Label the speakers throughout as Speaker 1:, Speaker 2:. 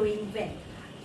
Speaker 1: Doing well.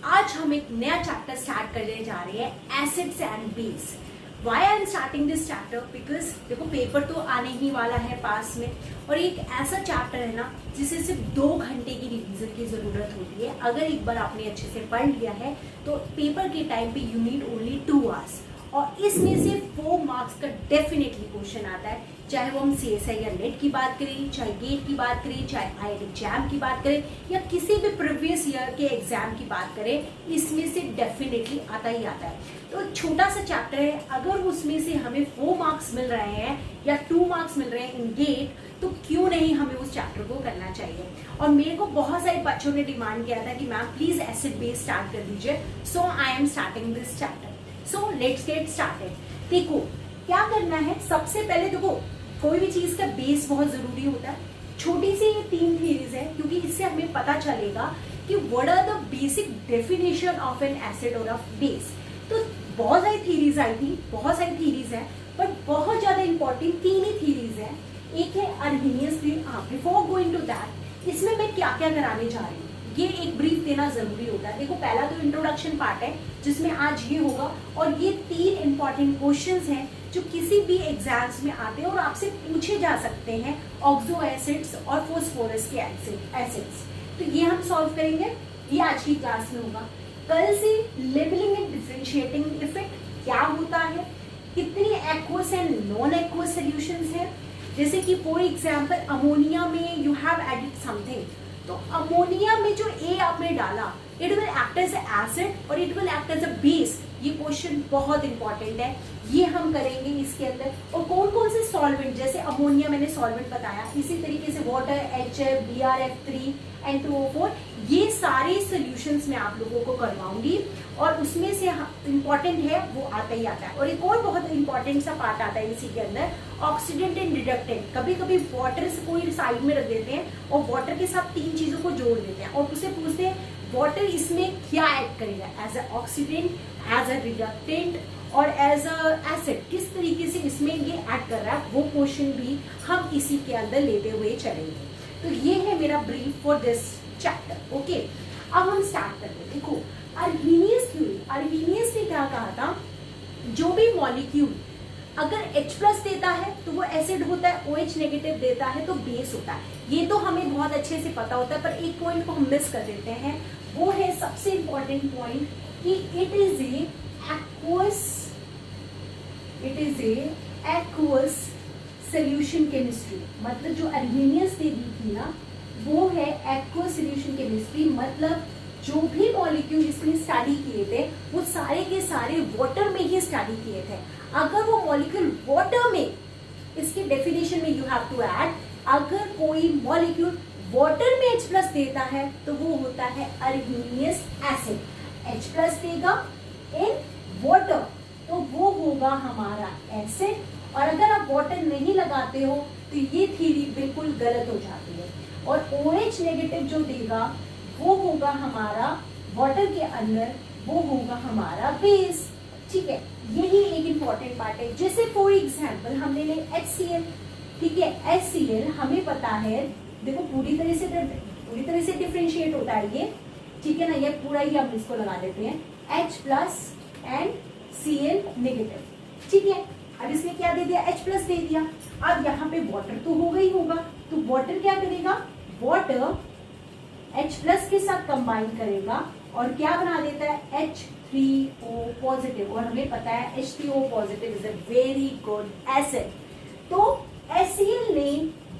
Speaker 1: आज हम एक नया चैप्टर स्टार्ट करने जा रहे हैं, acids and base. Why I am starting this chapter? Because देखो पेपर तो आने ही वाला है पास में, और एक ऐसा चैप्टर है ना जिसे सिर्फ 2 घंटे की रिवीजन की जरूरत होती है। अगर एक बार आपने अच्छे से पढ़ लिया है तो पेपर के टाइम पे यू नीड ओनली 2 आवर्स, और इसमें से 4 मार्क्स का डेफिनेटली क्वेश्चन आता है। चाहे वो हम CSI या नेट की बात करें, चाहे गेट की बात करें, चाहे IIT JAM की बात करें, या किसी भी प्रीवियस ईयर के एग्जाम की बात करें, इसमें से डेफिनेटली आता ही आता है। तो छोटा सा चैप्टर है, अगर उसमें से हमें 4 मार्क्स मिल रहे हैं या 2 मार्क्स मिल रहे हैं इन गेट, तो क्यों नहीं हमें उस चैप्टर को करना चाहिए। और मेरे को बहुत सारे बच्चों ने डिमांड किया था कि ma'am please acid base start कर दीजिए, so I am starting this chapter. So let's get started. देखो क्या करना है, सबसे पहले देखो कोई भी चीज का बेस बहुत जरूरी होता है। छोटी सी ये 3 थ्योरीज है, क्योंकि इससे हमें पता चलेगा कि what are the basic definition of an acid और ऑफ बेस। तो बहुत सारी थ्योरीज आई थी, बहुत सारी थ्योरीज है, बट बहुत ज्यादा इंपॉर्टेंट 3 ही थ्योरीज है। एक है Arrhenius theory. Before going to that, इसमें मैं क्या क्या कराने जा रही हूँ ये एक ब्रीफ देना जरूरी होता है। देखो पहला तो इंट्रोडक्शन पार्ट है जिसमें आज ये होगा, और ये 3 इंपॉर्टेंट क्वेश्चंस हैं जो किसी भी एग्जाम्स में आते हैं और आपसे पूछे जा सकते हैं, ऑक्सो एसिड्स और फोस्फोरस के एसिड्स। तो ये हम सॉल्व करेंगे, ये आज की क्लास में होगा। कल से लेबलिंग एंड डिफरेंशिएटिंग इफेक्ट क्या होता है, कितनी aqueous and non aqueous solutions है। जैसे कि फॉर एग्जांपल अमोनिया में यू हैव एडेड समथिंग, तो अमोनिया में जो A आपने डाला, it will act as acid और it will act as a base. ये क्वेश्चन बहुत इंपॉर्टेंट है, ये हम करेंगे इसके अंदर। और कौन कौन से सॉल्वेंट, जैसे अमोनिया मैंने सॉल्वेंट बताया, इसी तरीके से वाटर, HF, BRF3, N2O4, ये सारे सॉल्यूशंस मैं आप लोगों को करवाऊंगी, और उसमें से इंपॉर्टेंट है वो आता ही आता है। और एक और बहुत इंपॉर्टेंट सा पार्ट आता है इसी के अंदर, ऑक्सीडेंट एंड रिडक्टेंट। कभी कभी वाटर से कोई साइड में रख देते हैं और वाटर के साथ 3 चीजों को जोड़ देते हैं, और उससे पूछते हैं वाटर इसमें क्या ऐड करेगा, as a oxidant, as a reductant और एज अ एसिड, किस तरीके से इसमें ये ऐड कर रहा है, वो क्वेश्चन भी हम इसी के अंदर लेते हुए चलेंगे। तो ये है मेरा brief for this chapter. Okay, अब हम स्टार्ट करते हैं। देखो अर्हीनियस थ्योरी, अर्हीनियस ने क्या कहा था, जो भी मॉलिक्यूल अगर H+ देता है तो वो एसिड होता है, OH नेगेटिव देता है तो बेस होता है। ये तो हमें बहुत अच्छे से पता होता है, पर एक पॉइंट को हम मिस कर देते हैं, वो है सबसे इंपॉर्टेंट पॉइंट कि it is a aqueous solution chemistry. मतलब जो अर्हीनियस ने दी थी ना, वो है एक्वस सॉल्यूशन केमिस्ट्री। मतलब जो भी मॉलिक्यूल इसने स्टडी किए थे वो सारे के सारे वाटर में ही स्टडी किए थे। अगर वो मॉलिक्यूल वाटर में, इसके डेफिनेशन में यू हैव टू ऐड, अगर कोई मॉलिक्यूल वाटर में H+ देता है तो वो होता है अर्हीनियस एसिड। H+ देगा इन वाटर तो वो होगा हमारा एसिड, और अगर आप वाटर नहीं लगाते हो तो ये थ्योरी बिल्कुल गलत हो जाती है। और OH नेगेटिव जो देगा वो होगा हमारा वाटर के अंदर, वो होगा हमारा बेस। ठीक है, यही एक इंपॉर्टेंट पार्ट है। जैसे फॉर एग्जांपल हमने ले HCl, ठीक है, HCl हमें पता है, देखो पूरी तरह से डिफरेंशिएट होता है ये, ठीक है ना, ये पूरा ही हम इसको लगा देते हैं H+ एंड Cl नेगेटिव। ठीक है, अब इसने क्या दे दिया, H+ दे दिया। अब यहाँ पे वाटर तो होगा ही होगा, तो वाटर क्या करेगा, वाटर H+ के साथ कंबाइन करेगा और क्या बना देता है, H3O पॉजिटिव। और हमें पता है H3O positive is a very good acid. तो HCl ने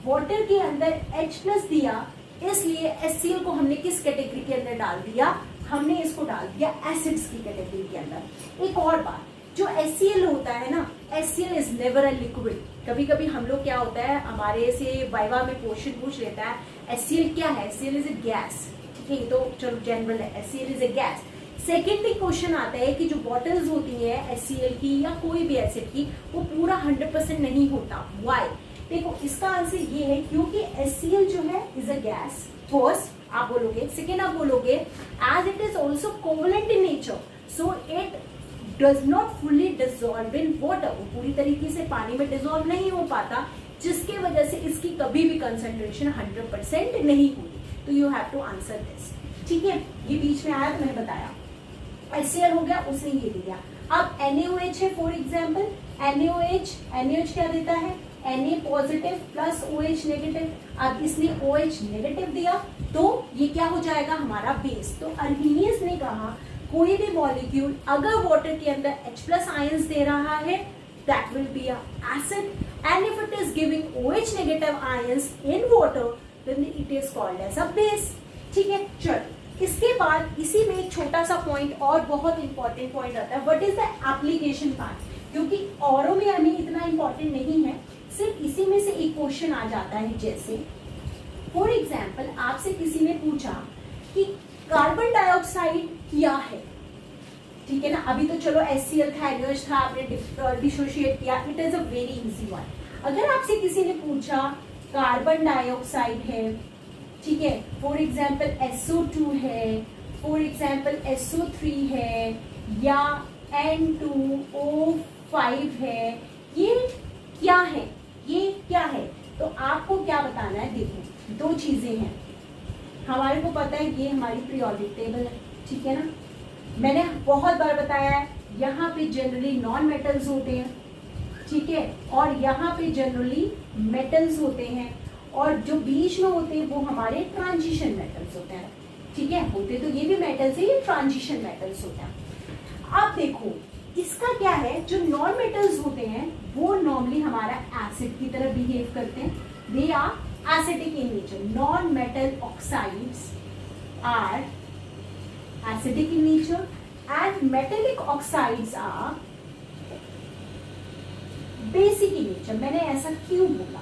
Speaker 1: वाटर के अंदर H+ दिया, इसलिए HCl को हमने किस कैटेगरी के अंदर डाल दिया, हमने इसको डाल दिया एसिड्स की कैटेगरी के अंदर। एक और बात, जो HCl होता है ना, HCl is never a liquid. कभी कभी हम लोग क्या होता है, हमारे से वाइवा में क्वेश्चन पूछ लेता है HCl क्या है, HCl इज अ गैस। ठीक है, तो चलो जनरल है, HCl is a gas. Secondly question आता है कि जो बॉटल्स होती है HCl की या कोई भी एसिड की, वो पूरा 100% नहीं होता। वाई? देखो इसका आंसर ये है क्योंकि HCl जो है इज अ गैस। फर्स्ट आप बोलोगे, सेकेंड आप बोलोगे as it is also covalent in nature, so it does not fully dissolve in water. वो पूरी तरीके से पानी में डिसॉल्व नहीं हो पाता, जिसके वजह से इसकी कभी भी कंसंट्रेशन 100% नहीं हुई। तो you have to answer this. ठीक है, ये बीच में आया तो मैंने बताया, HCl हो गया, उसने ये दिया। अब NaOH है फॉर एग्जाम्पल, NaOH क्या देता है, Na positive plus OH negative. अब इसने OH नेगेटिव दिया तो ये क्या हो जाएगा हमारा बेस। तो अर्हीनियस ने कहा कोई भी मॉलिक्यूल अगर वाटर के अंदर H प्लस आयंस दे रहा है that will be a acid, and if it is giving OH negative ions in water then it is called as a base। ठीक है, चलो इसके बाद इसी में एक छोटा सा पॉइंट और बहुत इंपॉर्टेंट पॉइंट आता है, what is the application part, क्योंकि औरों में हमें इतना इंपॉर्टेंट नहीं है, सिर्फ इसी में से एक क्वेश्चन आ जाता है। जैसे फॉर एग्जाम्पल आपसे किसी ने पूछा कि कार्बन डाइऑक्साइड क्या है, ठीक है ना, अभी तो चलो HCl था, NaOH था, आपने डिसोशिएट किया, it is a very easy one. अगर आपसे किसी ने पूछा कार्बन डाइऑक्साइड है, ठीक है, फॉर एग्जाम्पल SO2 है, फॉर एग्जाम्पल SO3 है, या N2O5 है, ये क्या है, ये क्या है, तो आपको क्या बताना है। देखो दो चीजें हैं, हमारे को पता है ये हमारी पीरियोडिक टेबल है, ठीक है ना, मैंने बहुत बार बताया है यहाँ पे जनरली नॉन मेटल्स होते हैं, ठीक है, और यहाँ पे जनरली मेटल्स होते हैं, और जो बीच में होते हैं वो हमारे ट्रांजिशन मेटल्स होते हैं, ठीक है, होते तो ये भी मेटल्स है, ये ट्रांजिशन मेटल्स होते हैं। अब देखो इसका क्या है, जो नॉन मेटल्स होते हैं वो नॉर्मली हमारा एसिड की तरह बिहेव करते हैं, they are acidic in nature, non metal oxides are acidic in nature and metallic oxides are basic in nature. मैंने ऐसा क्यों बोला,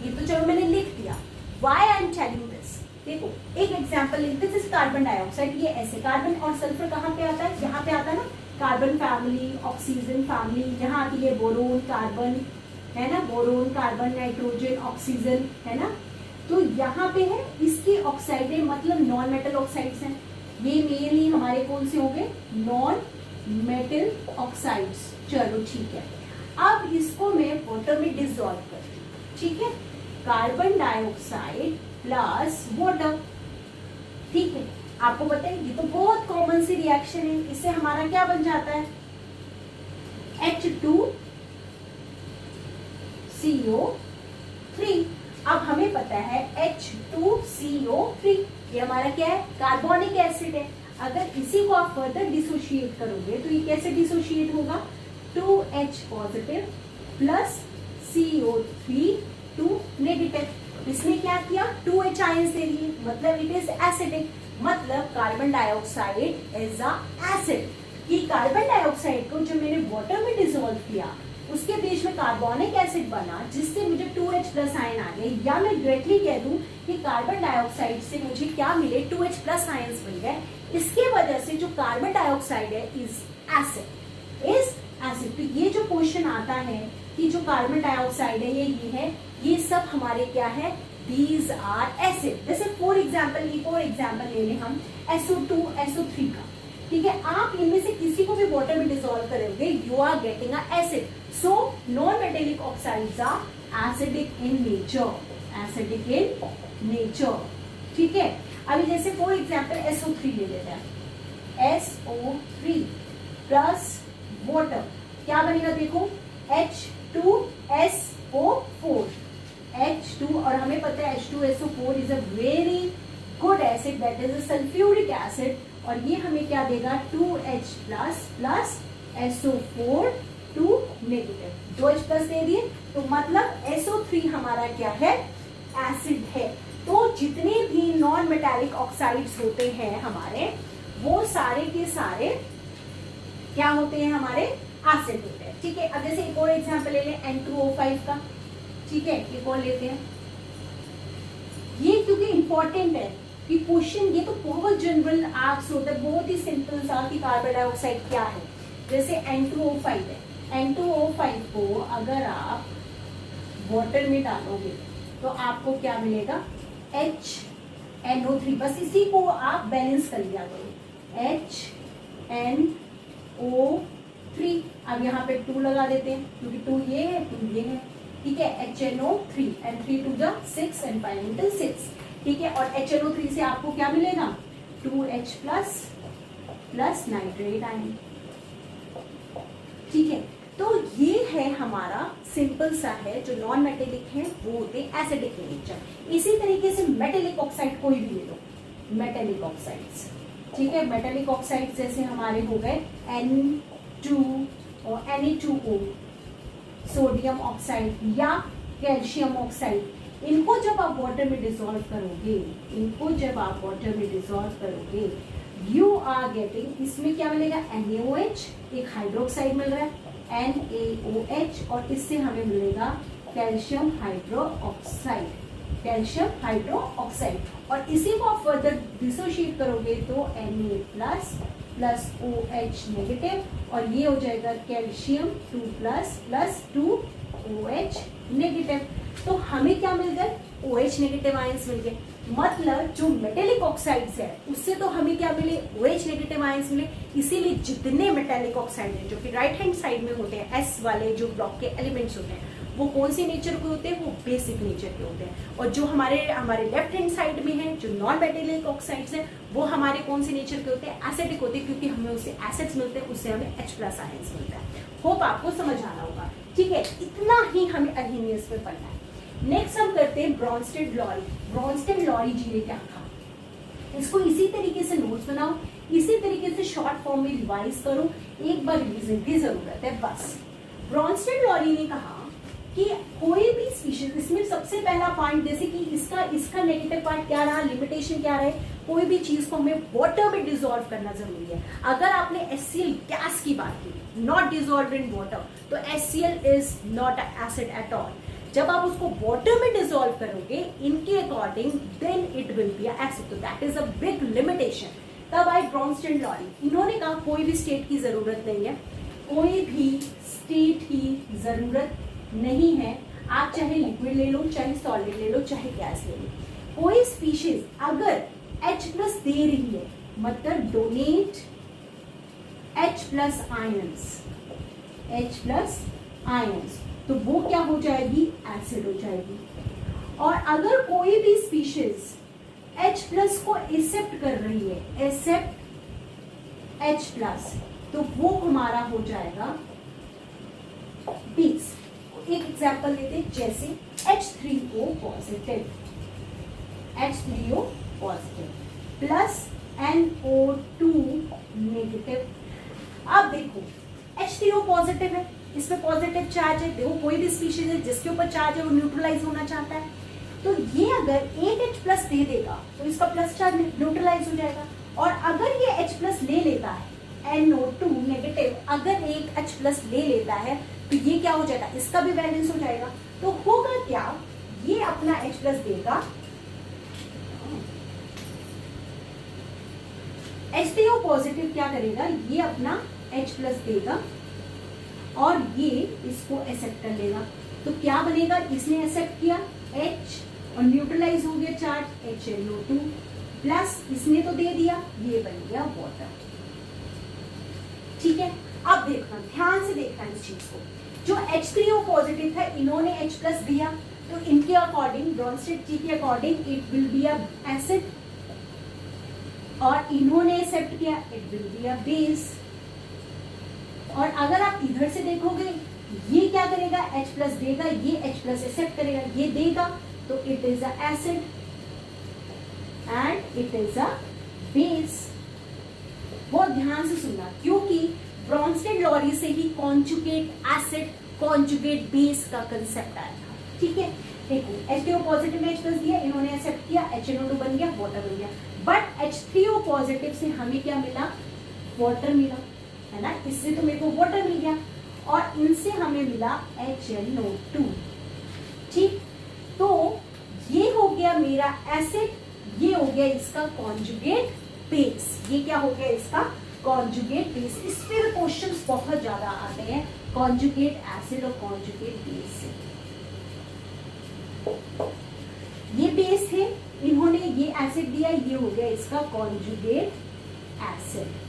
Speaker 1: ये तो चलो मैंने लिख दिया, why I am telling this. देखो एक example, this is carbon dioxide, ये ऐसे कार्बन और सल्फर कहाँ पे आता है, यहाँ पे आता है ना, कार्बन फैमिली, ऑक्सीजन फैमिली, यहाँ आती है बोरोन कार्बन, है ना, बोरोन कार्बन नाइट्रोजन ऑक्सीजन, है ना, तो यहाँ पे है इसकी ऑक्साइड है, मतलब नॉन मेटल ऑक्साइड्स हैं, ये मेनली हमारे कौन से हो गए, नॉन मेटल ऑक्साइड्स। चलो ठीक है, अब इसको मैं वाटर में डिसॉल्व करती हूँ, ठीक है, कार्बन डाइऑक्साइड प्लस वाटर, ठीक है, आपको पता है ये तो बहुत कॉमन सी रिएक्शन है, इससे हमारा क्या बन जाता है, H2CO3। अब हमें पता है H2CO3 ये हमारा क्या है, कार्बोनिक एसिड है। अगर इसी को आप फर्दर डिसोशिएट करोगे तो ये कैसे डिसोशिएट होगा, 2H positive plus CO3 2 negative. इसने क्या किया, 2H आयंस दे दिए, मतलब इट इज एसिडिक, मतलब carbon dioxide is a acid. ये कार्बन डाइऑक्साइड को जब मैंने वाटर में डिसॉल्व किया उसके बीच में कार्बोनिक एसिड बना, जिससे मुझे 2H प्लस आयन आ गए, या मैं डायरेक्टली कह दूं कि कार्बन डाइऑक्साइड से मुझे क्या मिले, 2H प्लस आयंस मिल गए। इसके वजह से जो कार्बन डाइऑक्साइड है इज एसिड। तो ये जो क्वेश्चन आता है कि जो कार्बन डाइऑक्साइड है ये है, ये सब हमारे क्या है, दीज आर एसिड। जैसे फॉर एग्जाम्पल ले लें हम SO2 SO3 का, ठीक है, आप इनमें से किसी को भी वाटर में डिसॉल्व करोगे, you are getting a acid. So non metallic oxides are acidic in nature, ठीक है। अभी जैसे फॉर एग्जाम्पल SO3 ले लेते हैं, SO3 प्लस वाटर क्या बनेगा, देखो H2SO4, H2, और हमें पता है H2SO4 is a very good acid, that is a sulphuric acid, और ये हमें क्या देगा, 2H plus SO4 2 negative, 2H plus दे दिए, तो मतलब SO3 हमारा क्या है, एसिड है। तो जितने भी नॉन मेटालिक ऑक्साइड्स होते हैं हमारे, वो सारे के सारे क्या होते हैं, हमारे एसिड होते हैं, ठीक है। अब जैसे एक और एग्जांपल ले लें N2O5 का, ठीक है, एक और लेते हैं, ये क्योंकि इंपॉर्टेंट है कि क्वेश्चन, ये तो बहुत जनरल आर्क्स होता है, बहुत ही सिंपल सा कि कार्बन डाइऑक्साइड क्या है। जैसे N2O5 है, N2O5 को अगर आप वाटर में डालोगे तो आपको क्या मिलेगा, HNO3, बस इसी को आप बैलेंस कर लिया करो, HNO3। अब यहाँ पे 2 लगा देते हैं, क्योंकि 2 ये है 2 ये है, ठीक है, HNO3 and 3 2 6 and 5 6, ठीक है, और HNO3 से आपको क्या मिलेगा, 2H plus plus nitrate ion. ठीक है, तो ये है हमारा सिंपल सा है, जो नॉन मेटेलिक है वो होते हैं एसिडिक इन नेचर। इसी तरीके से मेटेलिक ऑक्साइड कोई भी ले लो, मेटेलिक ऑक्साइड्स, ठीक है, मेटेलिक ऑक्साइड जैसे हमारे हो गए N2 और Na2O, सोडियम ऑक्साइड या कैल्शियम ऑक्साइड, इनको जब आप वाटर में डिसॉल्व करोगे, यू आर गेटिंग, इसमें क्या मिलेगा, NaOH, एक हाइड्रोक्साइड मिल रहा है NaOH, और इससे हमें मिलेगा कैल्शियम हाइड्रोक्साइड, और इसी को आप फर्दर डिसोशिएट करोगे तो Na plus plus OH negative, और ये हो जाएगा calcium 2 plus plus 2OH negative. तो हमें क्या मिल गए, OH नेगेटिव आयंस मिल गए। मतलब जो मेटेलिक ऑक्साइड्स है उससे तो हमें क्या मिले, OH नेगेटिव आयंस मिले। इसीलिए जितने मेटेलिक ऑक्साइड है जो कि राइट हैंड साइड में होते हैं, S वाले जो ब्लॉक के एलिमेंट्स होते हैं, वो कौन से नेचर के होते हैं, वो बेसिक नेचर के होते हैं। और जो हमारे लेफ्ट हैंड साइड में है, जो नॉन मेटेलिक ऑक्साइड्स हैं, वो हमारे कौन से नेचर के होते हैं, एसिडिक होते हैं, क्योंकि हमें उससे एसिड्स मिलते हैं, उससे हमें H प्लस आयंस मिलता है। होप आपको समझ आना होगा। ठीक है, इतना ही हमें अर्हीनियस में पढ़ना है। नेक्स्ट हम करते हैं ब्रॉन्स्टेड लॉरी जी ने क्या कहा, इसको इसी तरीके से नोट्स बनाओ, इसी तरीके से शॉर्ट फॉर्म में रिवाइज करो, एक बार रिवीजन की जरूरत है बस। ब्रॉन्स्टेड लॉरी ने कहा कि कोई भी स्पीशीज, इसमें सबसे पहला पॉइंट जैसे कि इसका नेगेटिव पॉइंट क्या रहा, लिमिटेशन क्या रहे, कोई भी चीज को हमें वाटर में डिसॉल्व करना जरूरी है। अगर आपने HCl गैस की बात की, नॉट डिसॉल्व इन वाटर, तो HCl is not acid at all. जब आप उसको वाटर में डिसॉल्व करोगे इनके according, then it will be acid. तो that is a big limitation. तब आई ब्रॉन्स्टेड लॉरी, इन्होंने कहा कोई भी स्टेट की जरूरत नहीं है, कोई भी स्टेट की जरूरत नहीं है। आप चाहे लिक्विड ले लो, चाहे सॉलिड ले लो, चाहे गैस ले लो, कोई स्पीशीज अगर H प्लस दे रही है, मतलब डोनेट H प्लस आयंस, तो वो क्या हो जाएगी, एसिड हो जाएगी। और अगर कोई भी स्पीशीज H प्लस को एक्सेप्ट कर रही है, एक्सेप्ट H प्लस, तो वो हमारा हो जाएगा बेस। एक एग्जाम्पल लेते हैं, जैसे H3O positive plus NO2 negative. अब देखो H3O पॉजिटिव है, इसमें पॉजिटिव चार्ज है, देखो कोई भी स्पीशीज है जिसके ऊपर चार्ज है वो न्यूट्रलाइज होना चाहता है, तो ये अगर एक H प्लस दे देगा तो इसका प्लस चार्ज न्यूट्रलाइज हो जाएगा। और अगर ये H प्लस ले लेता है, NO2 नेगेटिव अगर एक H प्लस ले लेता है, तो ये क्या हो जाएगा, इसका भी बैलेंस हो जाएगा। तो होगा क्या, ये अपना H प्लस देगा, H3O पॉजिटिव क्या करेगा, ये अपना H प्लस देगा और ये इसको एक्सेप्ट कर लेगा। तो क्या बनेगा, इसने एक्सेप्ट किया H और न्यूट्रलाइज हो गया चार्ज HNO2 प्लस इसने तो दे दिया, ये बन गया वाटर। ठीक है, अब देखना, ध्यान से देखना इस चीज को। जो H3O पॉजिटिव था, इन्होंने H प्लस दिया, तो इनके अकॉर्डिंग, ब्रॉन्स्टेड जी के according, it will be a acid, और इन्होंने एक्सेप्ट किया, it will be a base. और अगर आप इधर से देखोगे, ये क्या करेगा, H प्लस देगा, ये H प्लस एक्सेप्ट करेगा, ये देगा, तो it is a acid and it is a base. बहुत ध्यान से सुनना, क्योंकि ब्रॉन्स्टेड लॉरी से ही कॉन्जुगेट एसिड, कॉन्जुगेट बेस का कंसेप्ट आया था। ठीक है, देखो H3O पॉजिटिव ने H प्लस दिया, इन्होंने एक्सेप्ट किया, HNO2 बन गया, वाटर बन गया। बट H3O पॉजिटिव से हमें क्या मिला, वाटर मिला, है ना, इससे तो मेरे को वाटर मिल गया, और इनसे हमें मिला HNO2। ठीक, तो ये हो गया मेरा एसिड, ये हो गया इसका कॉन्जुगेट बेस। ये क्या हो गया, इसका कॉन्जुगेट बेस। इस पे क्वेश्चंस बहुत ज्यादा आते हैं, कॉन्जुगेट एसिड और कॉन्जुगेट बेस से। ये बेस थे, इन्होंने ये एसिड दिया, ये हो गया इसका कॉन्जुगेट एसिड।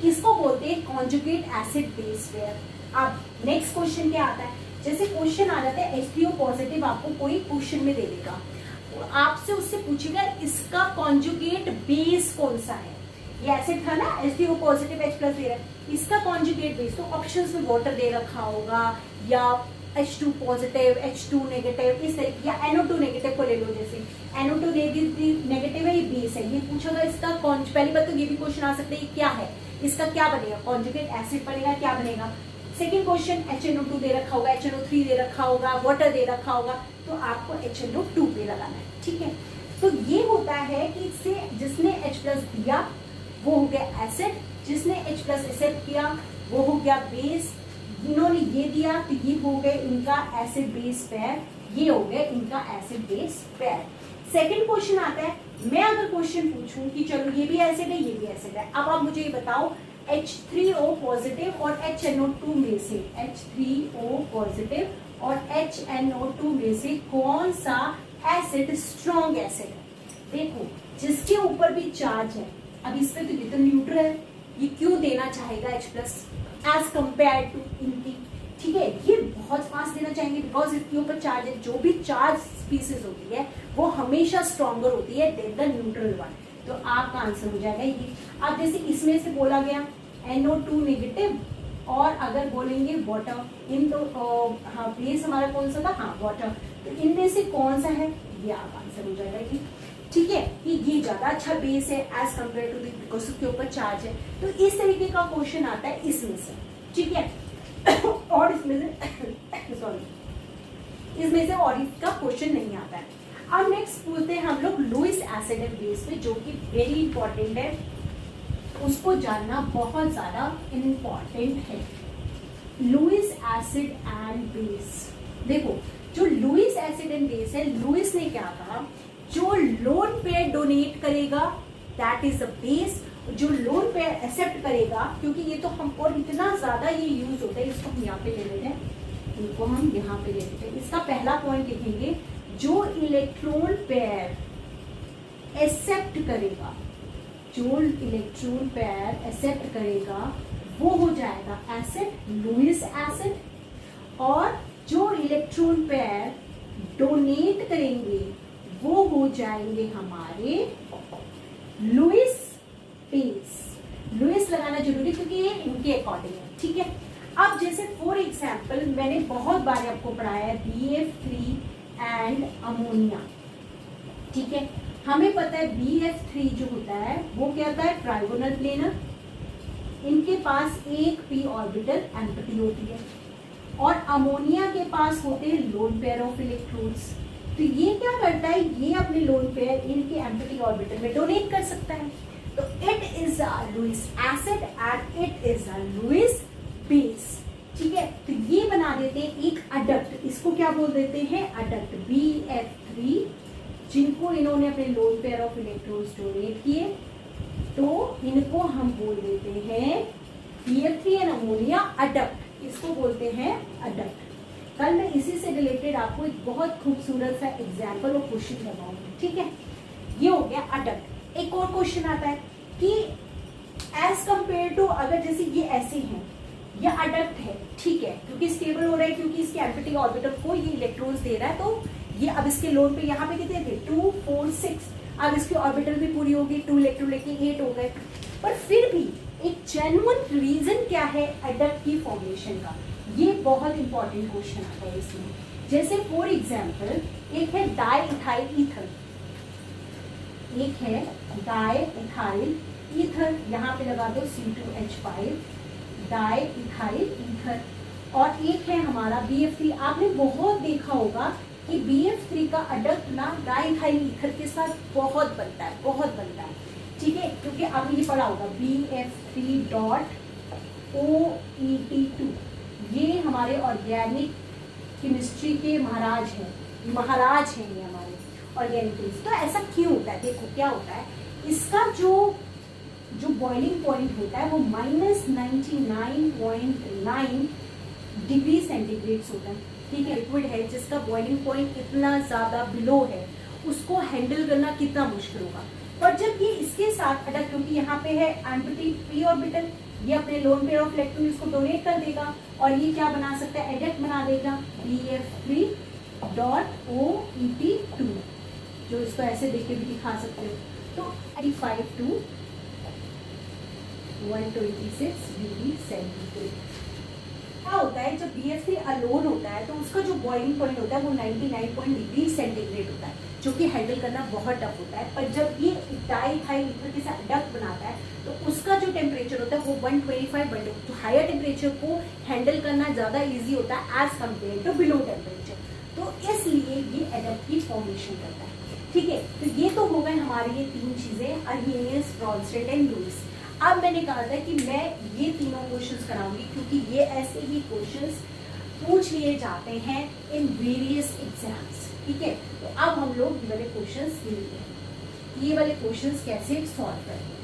Speaker 1: इसको बोलते हैं कॉन्जुगेट एसिड बेस पेयर। अब नेक्स्ट क्वेश्चन क्या आता है, जैसे क्वेश्चन आ जाता है H3O पॉजिटिव, आपको कोई क्वेश्चन में दे देगा, आपसे उससे पूछेगा इसका कॉन्जुगेट बेस कौन सा है। ये एसिड था ना, H3O पॉजिटिव H प्लस दे रहा है, इसका कॉन्जुगेट बेस, तो ऑप्शंस में वाटर दे रखा होगा या H2 पॉजिटिव H2 नेगेटिव इस तरीके, या NO2 नेगेटिव को ले लो, जैसे NO2 नेगेटिव है, ये बेस है, ये पूछेगा इसका पहली बात तो ये भी क्वेश्चन आ सकता है क्या है, इसका क्या बनेगा, कॉन्जुगेट एसिड बनेगा, क्या बनेगा। सेकेंड क्वेश्चन HNO2 दे रखा होगा, HNO3 दे रखा होगा, वाटर दे रखा होगा, तो आपको HNO2 पे लगाना है, ठीक है। तो ये होता है कि इससे जिसने H प्लस दिया वो हो गया एसिड, जिसने H प्लस एक्सेप्ट किया वो हो गया बेस, इन्होंने ये दिया तो ये हो गए इनका एसिड बेस पेयर, ये हो गए इनका acid base pair. Second question आता है, मैं अगर क्वेश्चन पूछूं कि चलो ये भी एसिड है ये भी एसिड है, अब आप मुझे ये बताओ H3O पॉजिटिव और HNO2 में से, H3O पॉजिटिव और HNO2 में से कौन सा एसिड स्ट्रॉन्ग एसिड है। देखो जिसके ऊपर भी चार्ज है, अब इस पे तो ये तो न्यूट्रल है, ये क्यों देना चाहेगा H plus as compare to इनकी, ठीक है, ये बहुत फास्ट देना चाहेंगे बिकॉज इसके ऊपर चार्ज है, जो भी चार्ज स्पीसीज होती है वो हमेशा स्ट्रॉन्गर होती है देन द न्यूट्रल वन, तो आपका आंसर हो जाएगा ये। अब जैसे इसमें से बोला गया NO2 नेगेटिव और अगर बोलेंगे वाटर, इन तो हाँ बेस हमारा कौन सा था, हाँ वाटर, तो इनमें से कौन सा है, ये आप आंसर हो जाएगा कि ठीक है कि ये ज्यादा अच्छा बेस है as compare to the because उसके ऊपर चार्ज है, तो इस तरीके का क्वेश्चन आता है इसमें से, ठीक है। और इसमें से सॉरी इसमें से और इसका क्वेश्चन नहीं आता है। अब नेक्स्ट बोलते हैं हम लोग लुईस एसिड एंड बेस पे, जो कि वेरी इंपॉर्टेंट है, उसको जानना बहुत ज्यादा इंपॉर्टेंट है। लुईस एसिड एंड बेस, देखो जो लुईस एसिड एंड बेस है, लुईस ने क्या कहा, जो लोन पेयर डोनेट करेगा दैट इज अ बेस, जो लोन पेयर एक्सेप्ट करेगा, क्योंकि ये तो हम और इतना ज्यादा ये यूज होता है, इसको हम यहाँ पे ले लेते हैं, इनको हम यहाँ पे ले लेते हैं। इसका पहला पॉइंट लिखेंगे, जो इलेक्ट्रॉन पेयर एक्सेप्ट करेगा, जो इलेक्ट्रॉन पेयर एक्सेप्ट करेगा वो हो जाएगा एसिड, लुईस एसिड, और जो इलेक्ट्रॉन पेयर डोनेट करेंगे वो हो जाएंगे हमारे लुईस बेस। लुईस लगाना जरूरी क्योंकि ये इनके अकॉर्डिंग है, ठीक है। अब जैसे फॉर एग्जाम्पल मैंने बहुत बार आपको पढ़ाया है BF3 एंड अमोनिया, ठीक है, हमें पता है BF3 जो होता है वो क्या होता है, ट्राइगोनल प्लेनर, इनके पास एक p ऑर्बिटल एम्प्टी होती है, और अमोनिया के पास होते हैं लोन पेयर ऑफ इलेक्ट्रॉन्स, तो ये क्या करता है, ये अपने लोन पेयर इनके एम्प्टी ऑर्बिटल में डोनेट कर सकता है, तो it is a Lewis acid and it is a Lewis base, ठीक है। तो ये बना देते हैं एक अडक्ट, इसको क्या बोल देते हैं, अडक्ट BF3, जिनको इन्होंने अपने lone pair of electrons donate किए, तो इनको हम बोल देते हैं BF3 एंड अमोनिया अडक्ट, इसको बोलते हैं अडक्ट। कल मैं इसी से रिलेटेड आपको एक बहुत खूबसूरत सा एग्जाम्पल और क्वेश्चन लगाऊंगी, ठीक है। ये हो गया अडक्ट। एक और क्वेश्चन आता है कि एज कंपेयर टू, अगर जैसे ये ऐसे हैं, ये अडक्ट है, ठीक है, क्योंकि स्टेबल हो रहा है, क्योंकि इसके एम्प्टी ऑर्बिटल को ये इलेक्ट्रॉन्स दे रहा है, तो ये अब इसके लोन पे यहाँ पे कितने थे 2 4 6, अब इसकी ऑर्बिटल भी पूरी होगी, 2 इलेक्ट्रॉन लेके 8 हो गए, पर फिर भी एक जेन्युइन रीजन क्या है अडक्ट की फॉर्मेशन का, ये बहुत इंपॉर्टेंट क्वेश्चन आता है इसमें। जैसे फॉर एग्जाम्पल एक है डाइइथाइल ईथर, एक है डाइइथाइल ईथर, यहाँ पे लगा दो C2H5, डाइइथाइल ईथर, और एक है हमारा BF3। आपने बहुत देखा होगा कि BF3 का अडक्ट ना डाइइथाइल ईथर के साथ बहुत बनता है, बहुत बनता है, ठीक है, क्योंकि आपने ये पढ़ा होगा BF3.OET2, ये हमारे ऑर्गेनिक केमिस्ट्री के महाराज हैं ये हमारे ऑर्गेनिक केमिस्ट्री। तो ऐसा क्यों होता है, देखो क्या होता है, इसका जो बॉइलिंग पॉइंट होता है वो -99.9 डिग्री सेंटीग्रेड होता है, ठीक है। लिक्विड है जिसका बॉइलिंग पॉइंट इतना ज्यादा बिलो है, उसको हैंडल करना कितना मुश्किल होगा, पर जब ये इसके साथ अटैक, क्योंकि यहाँ पे है एम्प्टी p ऑर्बिटल, ये अपने लोन पेयर ऑफ इलेक्ट्रॉन इसको डोनेट कर देगा, और ये क्या बना सकता है, एडक्ट बना देगा BF3.OET2, जो इसको ऐसे देख के भी दिखा सकते हो। तो 85 to 126 डिग्री सेंटीग्रेड। क्या होता है जब BF3 अलोन होता है तो उसका जो बॉइलिंग पॉइंट होता है वो 99 डिग्री सेंटीग्रेड होता है, जो कि हैंडल करना बहुत टफ होता है। पर जब ये डाइथाइल ईथर के साथ डक्ट बनाता है तो उसका जो टेम्परेचर होता है वो 125 बन जाता है। तो हायर टेम्परेचर को हैंडल करना ज़्यादा ईजी होता है as compare to below temperature, तो इसलिए ये एडप्ट की फॉर्मेशन करता है। ठीक है, तो ये तो हो गए हमारी ये तीन चीज़ें, अर्हेनियस, ब्रॉन्स्टेड एंड लुईस। अब मैंने कहा था कि मैं ये तीनों क्वेश्चंस कराऊंगी क्योंकि ये ऐसे ही क्वेश्चंस पूछ लिए जाते हैं इन वेरियस एग्जाम्स। ठीक है, तो अब हम लोग ये वाले क्वेश्चंस लेंगे, ये वाले क्वेश्चंस कैसे सॉल्व करेंगे।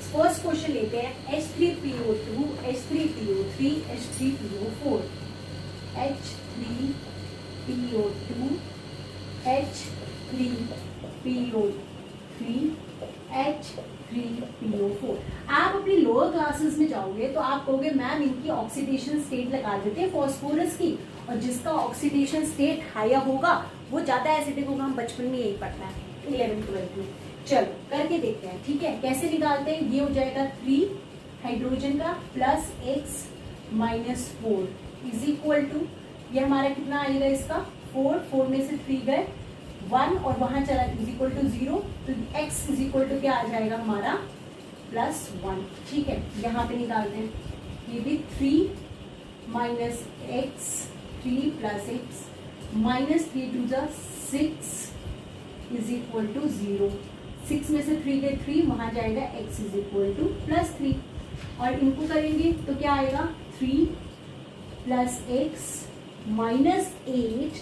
Speaker 1: फर्स्ट क्वेश्चन लेते हैं H3PO2, H3PO3, H3PO4, H3PO2, H3PO3, H3PO4। आप अपनी लोअर क्लासेस में जाओगे तो आप कहोगे मैम इनकी ऑक्सीडेशन स्टेट लगा देते हैं फॉस्फोरस की, और जिसका ऑक्सीडेशन स्टेट हायर होगा वो ज्यादा एसिडिक होगा। हम बचपन में यही पढ़ना है 11th-12th में। चलो करके देखते हैं। ठीक है, कैसे निकालते हैं। ये हो जाएगा 3 हाइड्रोजन का plus x minus 4 is equal to, ये हमारा कितना आएगा इसका 4 में से 3 गए 1 और वहां चला इज इक्वल टू 0, तो x इज इक्वल टू क्या आ जाएगा हमारा +1। ठीक है, यहाँ पे निकालते हैं। ये भी 3 minus x 3 plus x minus 3 to the 6 is equal to 0। 6 में से 3 गए 3, वहां जाएगा x इज इक्वल टू +3, और इनको करेंगे तो क्या आएगा 3 plus x minus 8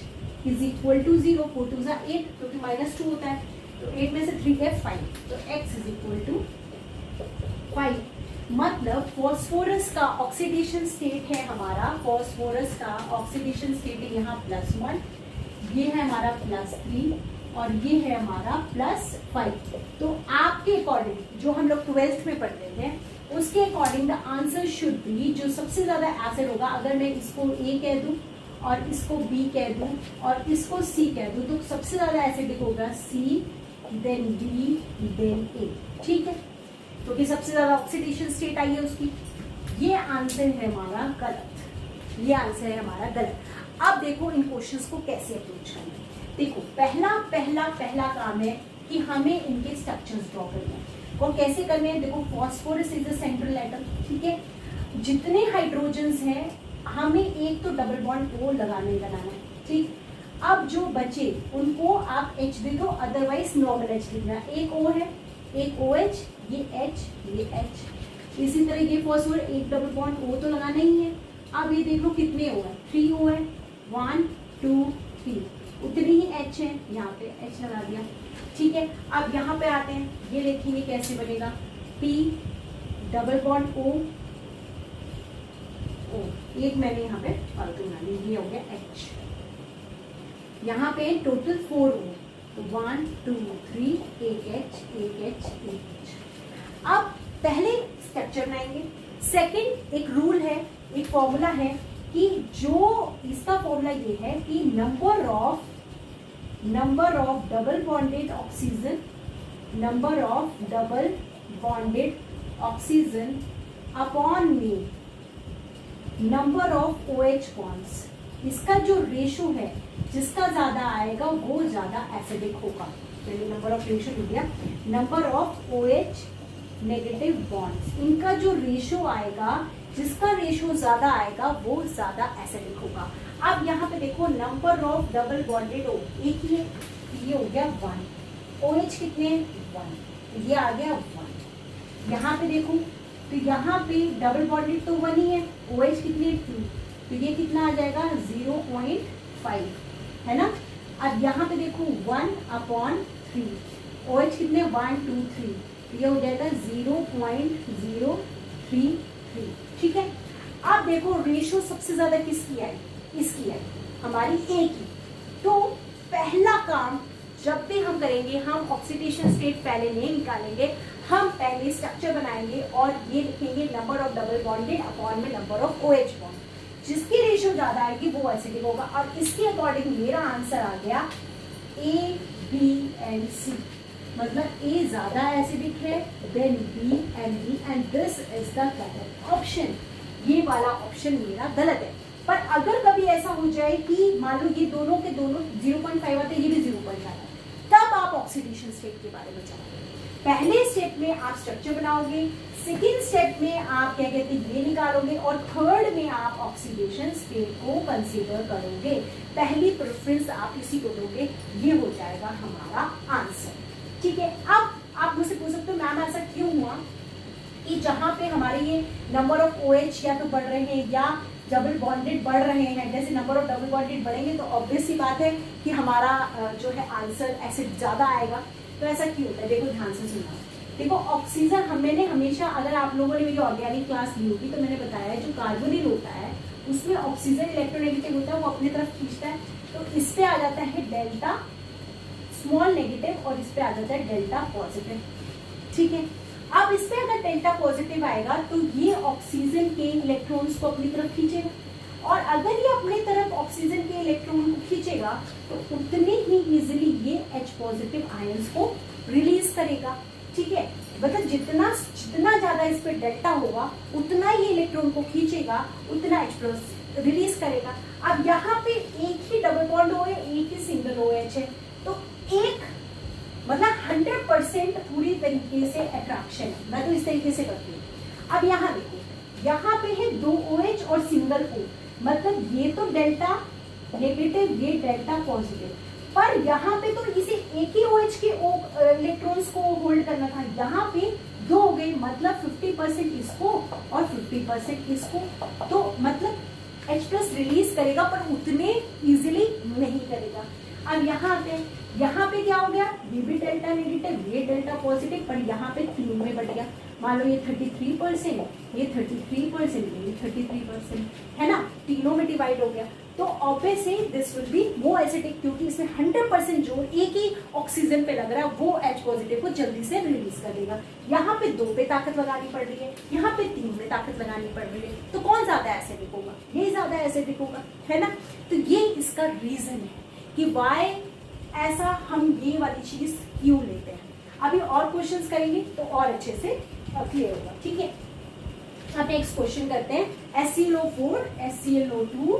Speaker 1: is equal to 0। 4 to 8 क्योंकि -2 होता है, तो 8 में से 3 है 5, तो x इज इक्वल टू 5। मतलब फॉस्फोरस का ऑक्सीडेशन स्टेट है हमारा, फॉस्फोरस का ऑक्सीडेशन स्टेट है यहाँ +1, ये है हमारा +3 और ये है हमारा +5। तो आपके अकॉर्डिंग जो हम लोग 12th में पढ़ते थे उसके according the answer should be, जो सबसे ज्यादा एसिड होगा, अगर मैं इसको A कह दूं और इसको B कह दूं और इसको C कह दूं, तो सबसे ज्यादा एसिडिक होगा C, then D, then A। ठीक है, क्योंकि सबसे ज्यादा ऑक्सीडेशन स्टेट आई है उसकी। ये आंसर है हमारा गलत, ये आंसर है हमारा गलत। अब देखो इन क्वेश्चंस को कैसे अप्रोच करना है। देखो पहला काम है कि हमें इनके स्ट्रक्चर्स ड्रॉ करने हैं, और कैसे करने हैं। देखो phosphorus is a central atom. ठीक है, जितने हाइड्रोजन्स हैं हमें एक तो डबल बॉन्ड O लगाना है। ठीक, अब जो बचे उनको आप H दे दो, अदरवाइज नॉर्मल H लिखना। एक O है, एक OH, ये H, ये H। इसी तरह ये फॉस्फोर, एक डबल बॉन्ड O तो लगाना ही है। अब ये देख लो कितने O है, 3 O है, 1 2 3, उतनी ही H है, यहाँ पे H लगा दिया। ठीक है, अब यहाँ पे आते हैं, ये देखेंगे कैसे बनेगा। P डबल बॉन्ड O, एक मैंने यहाँ पे फालतू बना ली, ये हो गया H। यहाँ पे टोटल 4 O, तो 1 2 3, एक H, एक H, एक H। अब पहले स्ट्रक्चर बनाएंगे। सेकंड एक रूल है, एक फॉर्मूला है कि जो इसका फॉर्मूला ये है कि number of double bonded oxygen, number of double bonded oxygen upon में नंबर ऑफ OH बॉन्ड्स, इसका जो रेशो है जिसका ज्यादा आएगा वो ज्यादा एसिडिक होगा। मैंने नंबर ऑफ रेशो लिख दिया, number of OH negative bonds, इनका जो रेशो आएगा, जिसका रेशो ज्यादा आएगा वो ज्यादा एसिडिक होगा। अब यहाँ पे देखो number of double bonded O एक ही है, ये हो गया 1, OH कितने 1, ये आ गया 1। यहाँ पे देखो तो यहाँ पे डबल बॉन्डेड तो 1 ही है, OH कितने 2, तो ये कितना आ जाएगा 0.5, है ना। अब यहाँ पे देखो 1/3, OH कितने 1 2 3, ये हो जाएगा 0.033। ठीक है, अब देखो रेशो सबसे ज्यादा किसकी आई, इसकी आई, हमारी A की। तो पहला काम जब भी हम करेंगे, हम ऑक्सीडेशन स्टेट पहले नहीं निकालेंगे, हम पहले स्ट्रक्चर बनाएंगे और ये लिखेंगे number of double bonded upon में नंबर ऑफ OH बॉन्ड। जिसकी रेशियो ज्यादा आएगी वो एसिडिक होगा। और इसके अकॉर्डिंग मेरा आंसर आ गया ए, बी एंड सी, मतलब ए ज्यादा एसिडिक है than B and B, and this is the correct option. ये वाला ऑप्शन मेरा गलत है। पर अगर कभी ऐसा हो जाए कि मान लो ये दोनों के दोनों 0.5 आते, ये भी 0.5 आते, तब आप ऑक्सीडेशन स्टेट के बारे में जानोगे। पहले स्टेप में आप स्ट्रक्चर बनाओगे, सेकेंड स्टेप में आप क्या कहते हैं ये निकालोगे, और थर्ड में आप ऑक्सीडेशन स्टेट को कंसीडर करोगे। पहली प्रेफरेंस आप इसी को दोगे, ये हो जाएगा हमारा आंसर। ठीक है, अब आप मुझसे पूछ सकते हो मैम ऐसा क्यों हुआ कि जहां पे हमारे ये नंबर ऑफ OH या तो बढ़ रहे हैं या डबल बॉन्डेड बढ़ रहे हैं, जैसे नंबर ऑफ डबल बॉन्डेड बढ़ेंगे तो ऑब्वियस सी बात है कि हमारा जो है आंसर एसिड ज्यादा आएगा। तो ऐसा क्यों होता है, देखो ध्यान से सुनना। देखो ऑक्सीजन मैंने हमेशा, अगर आप लोगों ने मेरी ऑर्गेनिक क्लास ली होगी तो मैंने बताया जो कार्बोनिल होता है उसमें ऑक्सीजन इलेक्ट्रोनेगेटिव होता है, वो अपनी तरफ खींचता है, तो इस पे आ जाता है डेल्टा स्मॉल नेगेटिव और इस पे आ जाता है डेल्टा पॉजिटिव। ठीक है, अब इस पे अगर डेल्टा पॉजिटिव आएगा तो ये ऑक्सीजन के इलेक्ट्रॉन्स को अपनी तरफ खींचेगा, और अगर ये अपनी तरफ ऑक्सीजन के इलेक्ट्रॉन को खींचेगा तो उतने ही इजीली ये H पॉजिटिव आयंस को रिलीज करेगा। ठीक है, मतलब जितना जितना ज्यादा इस पे डेल्टा होगा उतना ही इलेक्ट्रॉन को खींचेगा, उतना H प्लस रिलीज करेगा। अब यहाँ पे एक ही डबल बॉन्ड हो है, एक ही सिंगल OH है, तो एक मतलब 100% पूरी तरीके से अट्रैक्शन है। मैं तो इस तरीके से करती हूँ। अब यहाँ देखो, यहाँ पे है 2 OH और सिंगल O, मतलब ये तो डेल्टा नेगेटिव, ये डेल्टा पॉजिटिव, पर यहाँ पे तो इसे एक ही OH के इलेक्ट्रॉन्स को होल्ड करना था, यहाँ पे 2 हो गए, मतलब 50% इसको और 50% इसको, तो मतलब H प्लस रिलीज करेगा पर उतने इजीली नहीं करेगा। अब यहाँ पे क्या हो गया, ये भी डेल्टा नेगेटिव, ये डेल्टा पॉजिटिव, पर यहाँ पे 3 में बढ़ गया। मान लो ये 33%, ये 33%, ये 33%, है ना, तीनों में डिवाइड हो गया। तो obviously this will be more acidic, क्योंकि इसमें 100% जोर एक ही ऑक्सीजन पे लग रहा है, वो H पॉजिटिव को जल्दी से रिलीज कर देगा। यहाँ पे 2 पे ताकत लगानी पड़ रही है, यहाँ पे 3 में ताकत लगानी पड़ रही है, तो कौन ज्यादा एसिडिक होगा, ये ज्यादा एसिडिक होगा, है ना। तो ये इसका रीजन है कि वाई ऐसा हम ये वाली चीज क्यों लेते हैं। अभी और क्वेश्चंस करेंगे तो और अच्छे से क्लियर होगा। ठीक है, अब नेक्स्ट क्वेश्चन करते हैं। HClO4 HClO2,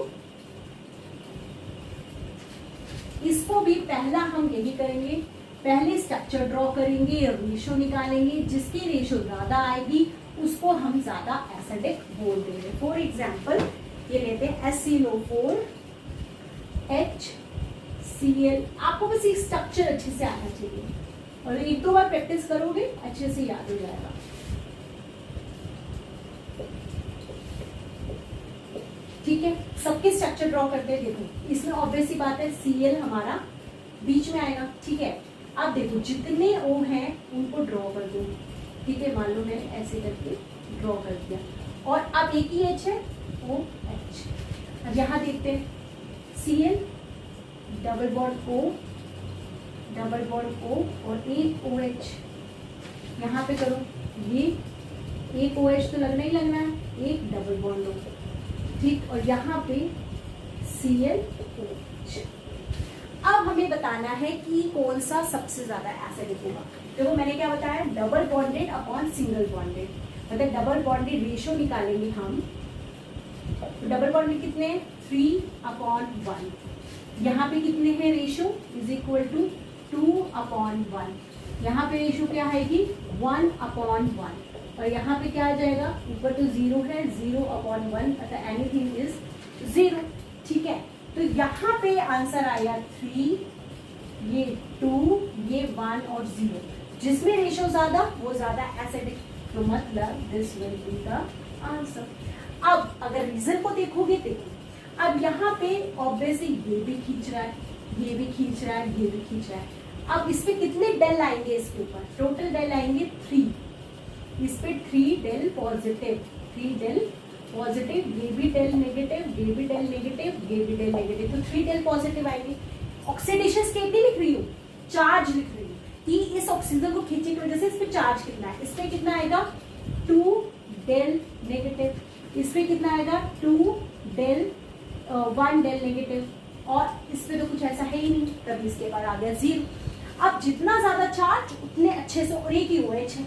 Speaker 1: इसको भी पहला हम यही करेंगे, पहले स्ट्रक्चर ड्रॉ करेंगे, रेशियो निकालेंगे, जिसकी रेशियो ज्यादा आएगी उसको हम ज्यादा एसिडिक बोल देंगे। फॉर एग्जाम्पल ये लेते हैं HClO4 HCl, आपको बस एक स्ट्रक्चर अच्छे से आना चाहिए और 1-2 बार प्रैक्टिस करोगे अच्छे से याद हो जाएगा। ठीक है, सबके स्ट्रक्चर ड्रॉ करते हैं। देखो इसमें ऑब्वियस सी बात है Cl हमारा बीच में आएगा। ठीक है, अब देखो जितने O हैं उनको ड्रॉ कर दो। ठीक है, मान लो मैंने ऐसे करके ड्रॉ कर दिया, और अब एक ही H है OH। अब यहाँ देखते हैं Cl double bond O double bond O और एक OH, यहाँ पे करो, ये एक OH तो लगना ही लगना है, एक डबल बॉन्ड O, ठीक, और यहाँ पे ClOH। अब हमें बताना है कि कौन सा सबसे ज्यादा एसिडिक होगा। देखो मैंने क्या बताया, double bonded upon single bonded, मतलब डबल बॉन्डेड रेशियो निकालेंगे हम। डबल बॉन्डेड कितने, 3/1, यहाँ पे कितने हैं रेशियो, इज इक्वल टू 2/1, यहाँ पे रेशियो क्या आएगी 1/1, और यहाँ पे क्या आ जाएगा, ऊपर तो 0 है, 0/1, अतः एनीथिंग इज 0। ठीक है, तो यहाँ पे आंसर आया 3, ये 2, ये 1 और 0, जिसमें रेशियो ज्यादा वो ज्यादा एसिडिक, तो मतलब this will be the answer. अब अगर रीजन को देखोगे, देखो अब यहाँ पे ऑब्वियसली ये भी खींच रहा है, ये भी खींच रहा है, ये भी खींच रहा है। अब इस पे कितने डेल आएंगे, इसके ऊपर टोटल डेल आएंगे 3, इस पे 3 डेल पॉजिटिव, 3 डेल पॉजिटिव, ये भी डेल नेगेटिव, ये भी डेल नेगेटिव, ये भी डेल नेगेटिव, तो 3 डेल पॉजिटिव आएंगे। ऑक्सीडेशन स्टेट नहीं लिख रही हूँ, चार्ज लिख रही हूँ कि इस ऑक्सीजन को खींचने की वजह से इस पे चार्ज कितना है, इस पे कितना आएगा 2 डेल नेगेटिव, इस पे कितना आएगा 2 डेल 1 डेल नेगेटिव, और इस पे तो कुछ ऐसा है ही नहीं, तभी इसके बाद आ गया 0। अब जितना ज्यादा चार्ज उतने अच्छे से, और एक ही OH है,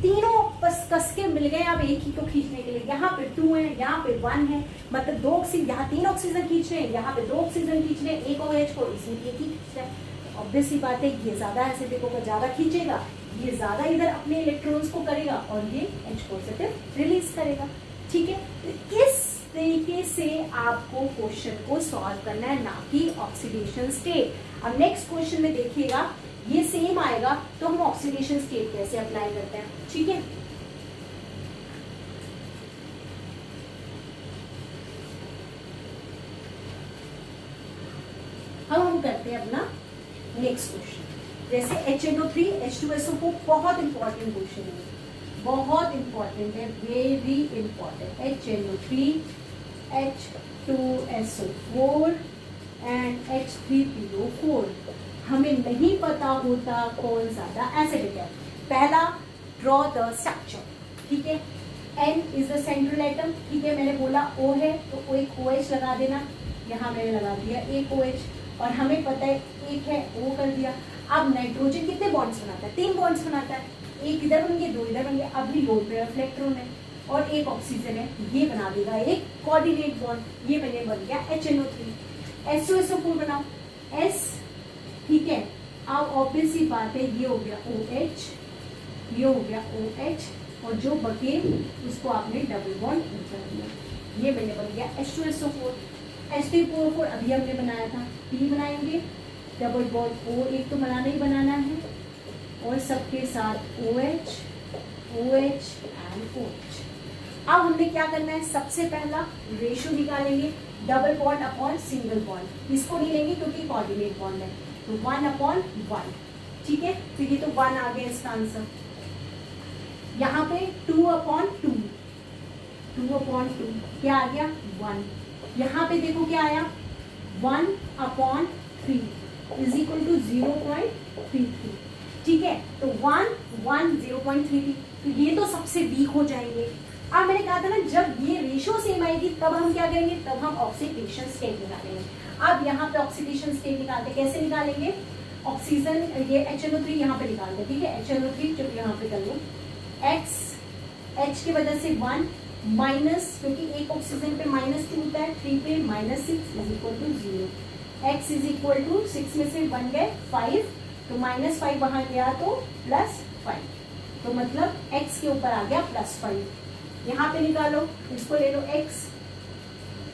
Speaker 1: तीनों बस कस के मिल गए अब एक ही को खींचने के लिए। यहाँ पे 2 है, यहाँ पे 1 है, मतलब 2 ऑक्सीजन, यहाँ 3 ऑक्सीजन खींच रहे हैं, यहाँ पे 2 ऑक्सीजन खींच रहे हैं, एक OH को, इसमें एक ही खींच रहा है। ऑब्वियस सी बात है, ये ज्यादा एसिडिक होगा, ज्यादा खींचेगा, ये ज्यादा इधर अपने इलेक्ट्रॉन्स को करेगा और ये H पॉजिटिव रिलीज करेगा। ठीक है, तो इस तरीके से आपको क्वेश्चन को सॉल्व करना है, ना कि ऑक्सीडेशन स्टेट। अब नेक्स्ट क्वेश्चन में देखिएगा ये सेम आएगा, तो हम ऑक्सीडेशन स्टेट कैसे अप्लाई करते हैं। ठीक है, अब हम करते हैं अपना नेक्स्ट क्वेश्चन। जैसे HNO3 H2SO4 बहुत इंपॉर्टेंट क्वेश्चन है, बहुत इंपॉर्टेंट है, very important. HNO3 H2SO4 and H3PO4 हमें नहीं पता होता कौन ज्यादा एसिडिक है। पहला, ड्रॉ द स्ट्रक्चर। ठीक है, N is the central atom. ठीक है, मैंने बोला O है तो एक OH लगा देना, यहाँ मैंने लगा दिया एक OH, और हमें पता है एक है O कर दिया। अब नाइट्रोजन कितने बॉन्ड्स बनाता है? 3 बॉन्ड्स बनाता है, एक इधर बन गए, 2 इधर बन गए। अभी लोन पे इलेक्ट्रॉन है और एक ऑक्सीजन है, ये बना देगा एक कोऑर्डिनेट बॉन्ड, ये बन गया HNO3। H2SO4 बनाओ, S। ठीक है, अब ऑब्वियस सी बात है, ये हो गया OH, ये हो गया OH, और जो बचे उसको आपने डबल बॉन्ड कर दिया, ये मैंने बन गया H2SO4। H3PO4 अभी हमने बनाया था, P बनाएंगे, डबल बॉन्ड O एक तो बनाना ही बनाना है, और सबके साथ OH OH एंड OH। अब हमने क्या करना है, सबसे पहला रेशो निकालेंगे, double bond upon single bond. इसको नहीं लेंगे क्योंकि कोऑर्डिनेट बॉन्ड है, तो 1/1। ठीक है, तो ये तो 1 आ गया इसका आंसर। यहाँ पे 2/2, 2/2 क्या आ गया 1। यहाँ पे देखो क्या आया 1/3 इज इक्वल टू 0.33। ठीक है, तो 1 1 0.33, तो ये तो सबसे वीक हो जाएंगे। अब मैंने कहा था ना, जब ये रेशो सेम आएगी तब हम क्या करेंगे, तब हम ऑक्सीडेशन स्टेट निकालेंगे। अब यहाँ पे ऑक्सीडेशन स्टेट निकालते, कैसे निकालेंगे, ऑक्सीजन ये HNO3 यहाँ पे निकालते। ठीक है, HNO3 जब यहाँ पे कर लो, X H की वजह से 1 माइनस, क्योंकि एक ऑक्सीजन पे -2 होता है, 3 पे -6 is equal to 0। X is equal to 6 में से 1 गए 5, तो -5 वहां गया तो +5, तो मतलब X के ऊपर आ गया +5। यहाँ पे निकालो, इसको ले लो X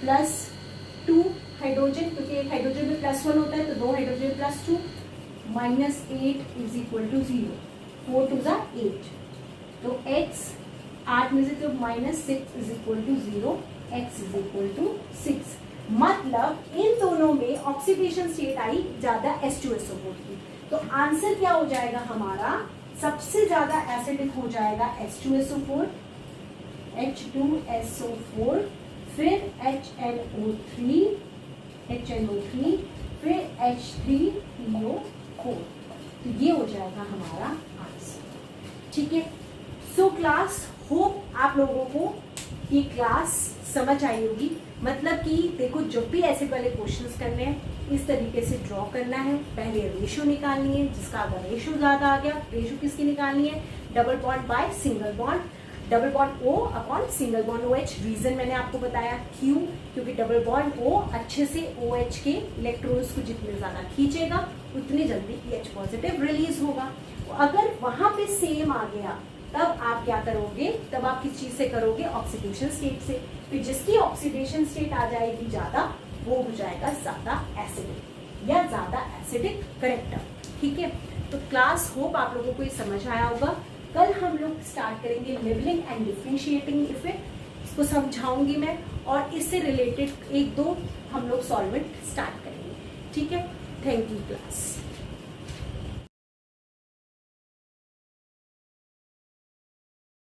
Speaker 1: +2 हाइड्रोजन, क्योंकि एक हाइड्रोजन में +1 होता है, तो 2 हाइड्रोजन +2, -8 इज इक्वल टू 0, 4 2 = 8, तो X 8 में से तो -6 is equal to 0, X is equal to 6। मतलब इन दोनों में ऑक्सीडेशन स्टेट आई ज्यादा H2SO4 की, तो आंसर क्या हो जाएगा हमारा, सबसे ज्यादा एसिडिक हो जाएगा H2SO4, H2SO4, फिर HNO3, फिर H3PO4, तो ये हो जाएगा हमारा आंसर। ठीक है, सो क्लास, होप आप लोगों को ये क्लास समझ आई होगी। मतलब कि देखो, जब भी एसिड वाले क्वेश्चंस करने हैं इस तरीके से ड्रॉ करना है, पहले रेशो निकालनी है, जिसका अगर रेशो ज्यादा आ गया, रेशो किसकी निकालनी है, double bond by single bond, double bond O upon single bond OH। Reason मैंने आपको बताया, क्यों, क्योंकि डबल बॉन्ड O अच्छे से OH के इलेक्ट्रॉन्स को जितने ज्यादा खींचेगा उतनी जल्दी H पॉजिटिव रिलीज होगा। अगर वहां पे सेम आ गया तब आप क्या करोगे, तब आप किस चीज से करोगे, ऑक्सीडेशन स्टेट से। फिर जिसकी ऑक्सीडेशन स्टेट आ जाएगी ज्यादा, वो हो जाएगा ज्यादा एसिडिक या ज्यादा एसिडिक करेक्टर। ठीक है, तो क्लास होप आप लोगों को ये समझ आया होगा। कल हम लोग स्टार्ट करेंगे लेवलिंग एंड डिफरेंशिएटिंग इफेक्ट, इसको समझाऊंगी मैं, और इससे रिलेटेड 1-2 हम लोग सॉल्वेंट स्टार्ट करेंगे। ठीक है, थैंक यू क्लास।